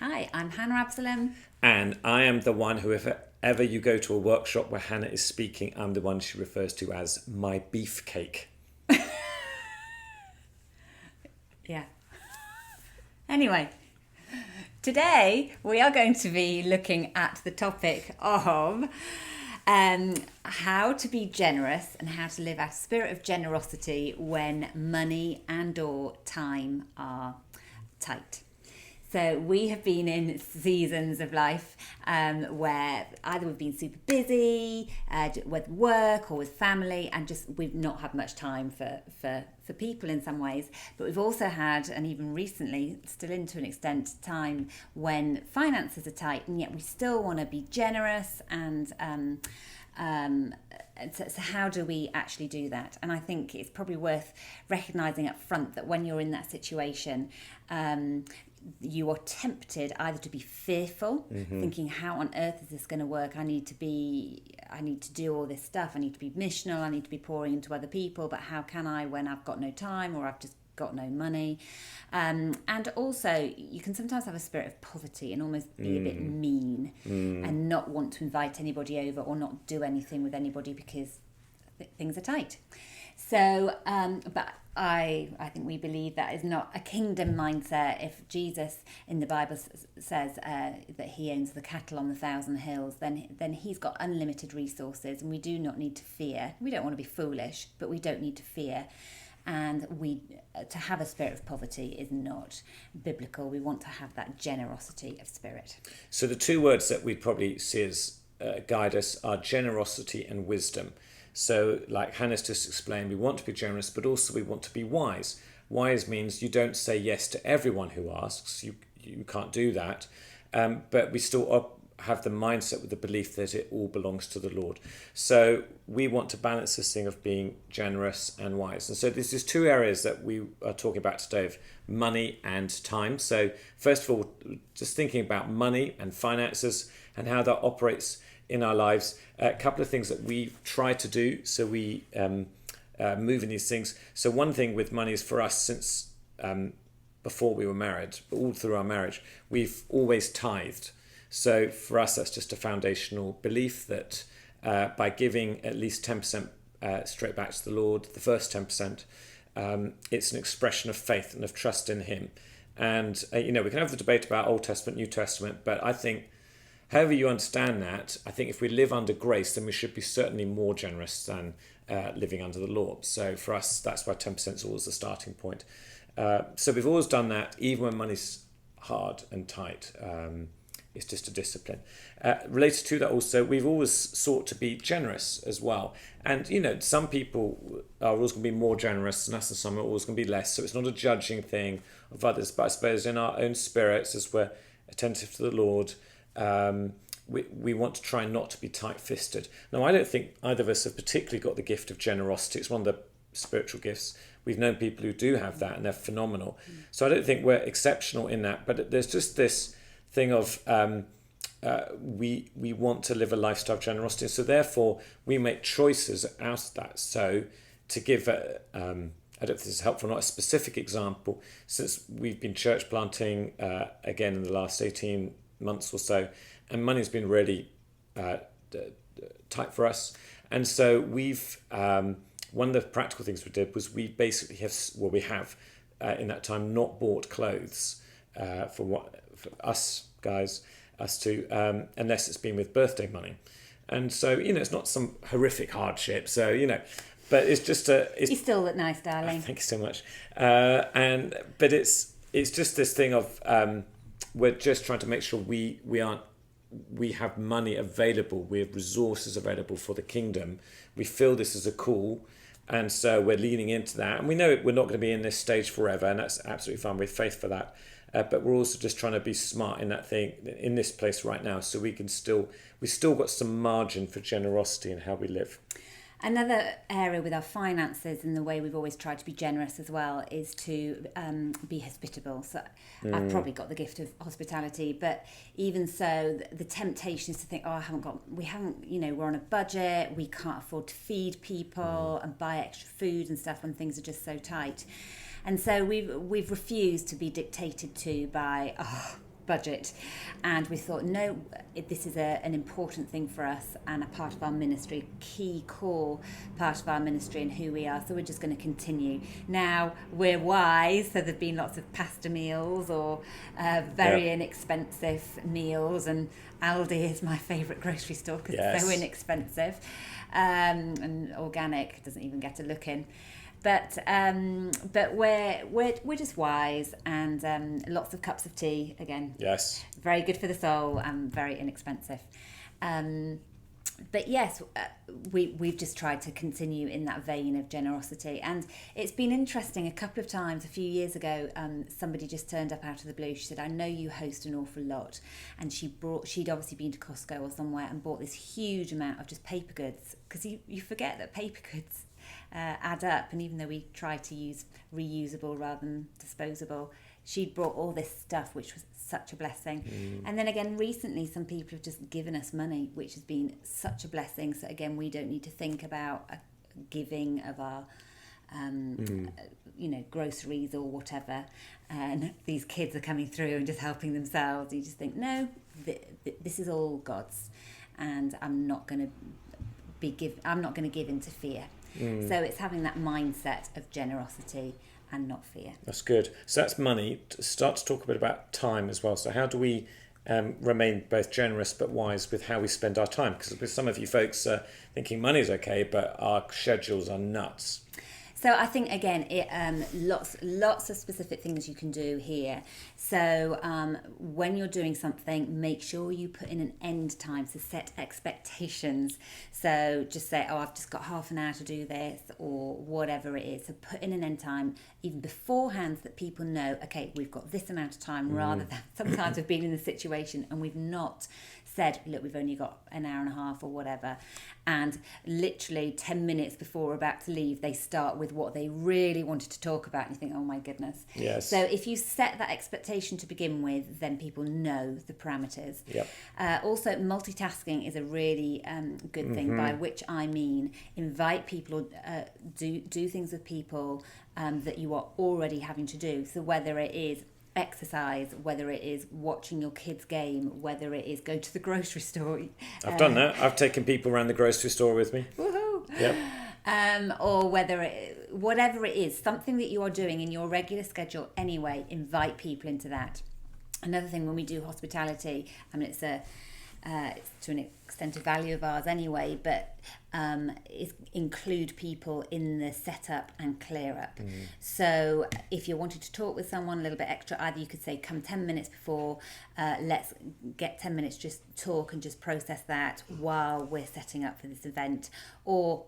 Hi, I'm Hannah Absalom. And I am the one who, if ever you go to a workshop where Hannah is speaking, I'm the one she refers to as my beefcake. Yeah. Anyway, today we are going to be looking at the topic of how to be generous and how to live a spirit of generosity when money and/or time are tight. So we have been in seasons of life where either we've been super busy with work or with family, and just we've not had much time for people in some ways. But we've also had, and even recently, still in to an extent, time when finances are tight, and yet we still want to be generous. So how do we actually do that? And I think it's probably worth recognising up front that when you're in that situation, you are tempted either to be fearful, thinking, how on earth is this going to work? I need to do all this stuff. I need to be missional. I need to be pouring into other people. But how can I when I've got no time or I've just got no money? And also, you can sometimes have a spirit of poverty and almost be a bit mean and not want to invite anybody over or not do anything with anybody because things are tight. So, but I think we believe that is not a kingdom mindset. If Jesus in the Bible says that he owns the cattle on the 1,000 hills, then he's got unlimited resources, and we do not need to fear. We don't want to be foolish, but we don't need to fear. And to have a spirit of poverty is not biblical. We want to have that generosity of spirit. So the two words that we'd probably see as guide us are generosity and wisdom. So like Hannah's just explained, we want to be generous, but also we want to be wise. Wise means you don't say yes to everyone who asks. You can't do that. But we still have the mindset with the belief that it all belongs to the Lord. So we want to balance this thing of being generous and wise. And so this is two areas that we are talking about today, of money and time. So first of all, just thinking about money and finances and how that operates in our lives. A couple of things that we try to do so we move in these things. So one thing with money is, for us, since before we were married, but all through our marriage, we've always tithed. So for us, that's just a foundational belief that by giving at least 10% straight back to the Lord, the first 10%, it's an expression of faith and of trust in him. And, we can have the debate about Old Testament, New Testament, but I think however you understand that, I think if we live under grace, then we should be certainly more generous than living under the law. So for us, that's why 10% is always the starting point. So we've always done that, even when money's hard and tight. It's just a discipline. Related to that also, we've always sought to be generous as well. And, some people are always going to be more generous than us, and some are always going to be less. So it's not a judging thing of others. But I suppose in our own spirits, as we're attentive to the Lord, we want to try not to be tight-fisted. Now, I don't think either of us have particularly got the gift of generosity. It's one of the spiritual gifts. We've known people who do have that, and they're phenomenal. So I don't think we're exceptional in that. But there's just this thing of we want to live a lifestyle of generosity. So therefore, we make choices out of that. So to give, I don't know if this is helpful, not a specific example, since we've been church planting again in the last 18 months or so, and money's been really tight for us. And so we've, one of the practical things we did was we basically have in that time not bought clothes for us guys, us two, unless it's been with birthday money. And so, it's not some horrific hardship. So, but it's just You still look nice, darling. Thank you so much. But it's just this thing of we're just trying to make sure we have money available, we have resources available for the kingdom. We feel this is a call, and so we're leaning into that. And we know we're not going to be in this stage forever, and that's absolutely fine. We have faith for that. But we're also just trying to be smart in that thing, in this place right now, so we still got some margin for generosity in how we live. Another area with our finances and the way we've always tried to be generous as well is to be hospitable. So I've probably got the gift of hospitality, but even so, the temptation is to think, we're on a budget, we can't afford to feed people and buy extra food and stuff when things are just so tight. And so we've refused to be dictated to by, budget, and we thought, no, this is an important thing for us and a part of our ministry, key core part of our ministry and who we are, so we're just going to continue. Now we're wise, so there've been lots of pasta meals or very inexpensive meals, and Aldi is my favourite grocery store because it's so inexpensive, and organic doesn't even get a look in. But we're just wise, and lots of cups of tea again. Yes. Very good for the soul and very inexpensive. But yes, we've just tried to continue in that vein of generosity, and it's been interesting. A couple of times, a few years ago, somebody just turned up out of the blue. She said, "I know you host an awful lot," and she'd obviously been to Costco or somewhere and bought this huge amount of just paper goods, because you forget that paper goods add up, and even though we try to use reusable rather than disposable, she'd brought all this stuff, which was such a blessing. And then again, recently some people have just given us money, which has been such a blessing. So again, we don't need to think about a giving of our groceries or whatever, and these kids are coming through and just helping themselves. You just think, no, this is all God's, and I'm not going to give into fear. So it's having that mindset of generosity and not fear. That's good. So that's money. Start to talk a bit about time as well. So how do we remain both generous but wise with how we spend our time? Because with some of you folks thinking money's okay, but our schedules are nuts. So I think, again, lots of specific things you can do here. So when you're doing something, make sure you put in an end time, so set expectations. So just say, oh, I've just got half an hour to do this, or whatever it is. So put in an end time even beforehand, so that people know, okay, we've got this amount of time, rather than sometimes we've been in the situation and we've not said, look, we've only got an hour and a half or whatever, and literally 10 minutes before we're about to leave, they start with what they really wanted to talk about, and you think, oh my goodness. Yes. So if you set that expectation to begin with, then people know the parameters. Yep. Also, multitasking is a really good thing, by which I mean invite people, do things with people that you are already having to do. So whether it is exercise, whether it is watching your kids' game, whether it is go to the grocery store. I've done that. I've taken people around the grocery store with me. Woohoo! Yep. Or whatever it is, something that you are doing in your regular schedule anyway, invite people into that. Another thing, when we do hospitality, I mean, it's to an extent a value of ours anyway, but include people in the setup and clear up. So if you wanted to talk with someone a little bit extra, either you could say, come 10 minutes before, let's get 10 minutes, just talk and just process that while we're setting up for this event, or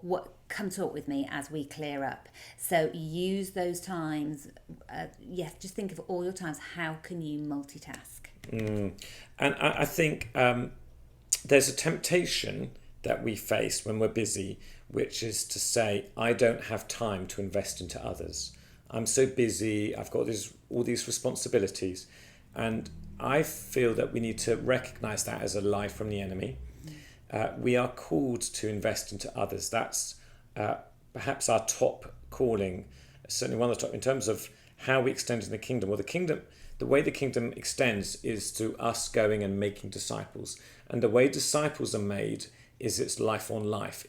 come talk with me as we clear up. So use those times. Just think of all your times. How can you multitask? And I think there's a temptation that we face when we're busy, which is to say, I don't have time to invest into others. I'm so busy, I've got all these responsibilities. And I feel that we need to recognise that as a lie from the enemy. We are called to invest into others. That's perhaps our top calling, certainly one of the top, in terms of how we extend in the kingdom. Well, the way the kingdom extends is through us going and making disciples. And the way disciples are made is it's life on life.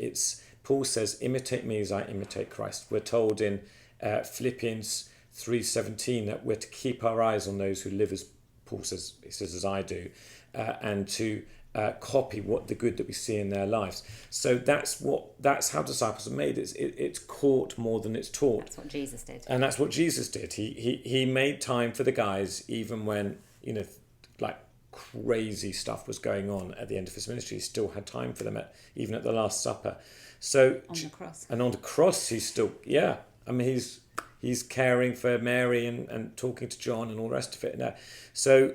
Paul says, imitate me as I imitate Christ. We're told in Philippians 3:17 that we're to keep our eyes on those who live as Paul says, he says, as I do, and to copy what the good that we see in their lives. So that's how disciples are made. It's caught more than it's taught. That's what Jesus did. And that's what Jesus did. He made time for the guys, even when, like crazy stuff was going on at the end of his ministry. He still had time for them, even at the Last Supper. So on the cross. And on the cross, he's still, I mean, he's caring for Mary and talking to John and all the rest of it. So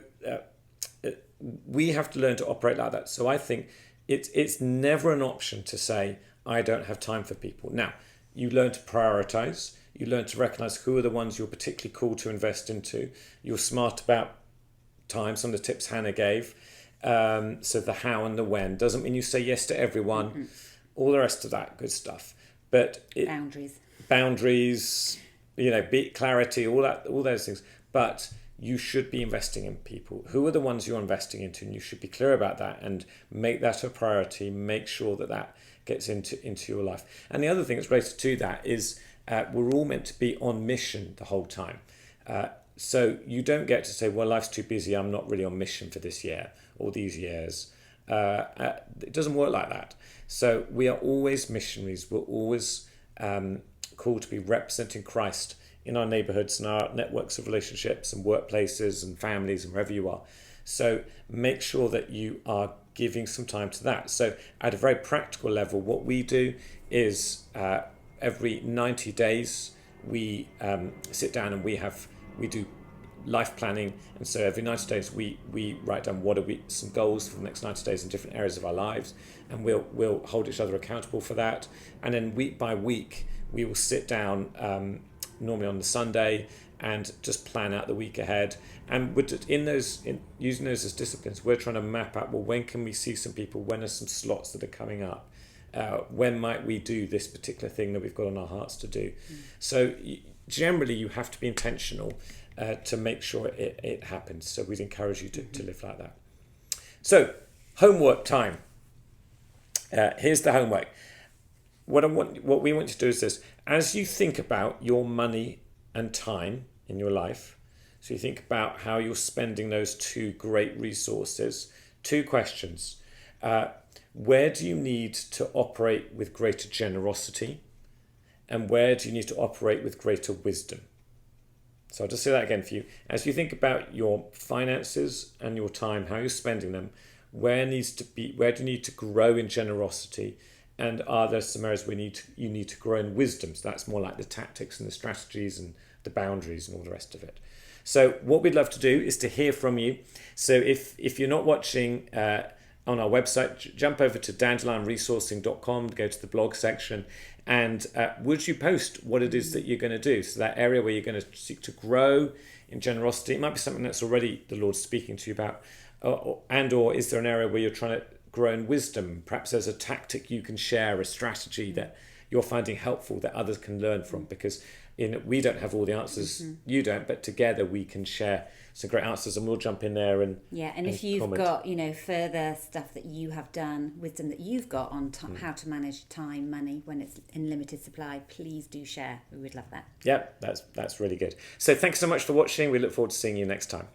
we have to learn to operate like that. So I think it's never an option to say, I don't have time for people. Now, you learn to prioritize. You learn to recognize who are the ones you're particularly called to invest into. You're smart about time. Some of the tips Hannah gave. So the how and the when. Doesn't mean you say yes to everyone. All the rest of that good stuff. But boundaries, clarity, all those things. But you should be investing in people. Who are the ones you're investing into? And you should be clear about that and make that a priority. Make sure that that gets into your life. And the other thing that's related to that is we're all meant to be on mission the whole time. So you don't get to say, well, life's too busy, I'm not really on mission for this year or these years. It doesn't work like that. So we are always missionaries. We're always called to be representing Christ in our neighborhoods and our networks of relationships and workplaces and families and wherever you are. So make sure that you are giving some time to that. So at a very practical level, what we do is every 90 days we sit down and we do life planning. And so every 90 days we write down some goals for the next 90 days in different areas of our lives, and we'll hold each other accountable for that. And then week by week we will sit down normally on the Sunday and just plan out the week ahead. And using those as disciplines, we're trying to map out, well, when can we see some people? When are some slots that are coming up? When might we do this particular thing that we've got on our hearts to do? So generally you have to be intentional to make sure it happens. So we'd encourage you to live like that. So homework time. Here's the homework. What we want you to do is this: as you think about your money and time in your life, so you think about how you're spending those two great resources, 2 questions. Where do you need to operate with greater generosity? And where do you need to operate with greater wisdom? So I'll just say that again for you. As you think about your finances and your time, how you're spending them, where do you need to grow in generosity? And are there some areas where you need to grow in wisdom? So that's more like the tactics and the strategies and the boundaries and all the rest of it. So what we'd love to do is to hear from you. So if you're not watching on our website, jump over to dandelionresourcing.com, go to the blog section, and would you post what it is that you're going to do? So that area where you're going to seek to grow in generosity, it might be something that's already the Lord's speaking to you about, or is there an area where you're trying to grow in wisdom? Perhaps there's a tactic you can share, a strategy that you're finding helpful that others can learn from, because we don't have all the answers, you don't, but together we can share some great answers, and we'll jump in there and if you've comment. got further stuff that you have done, wisdom that you've got on how to manage time, money when it's in limited supply, please do share. We would love that. Yeah, that's really good. So thanks so much for watching. We look forward to seeing you next time.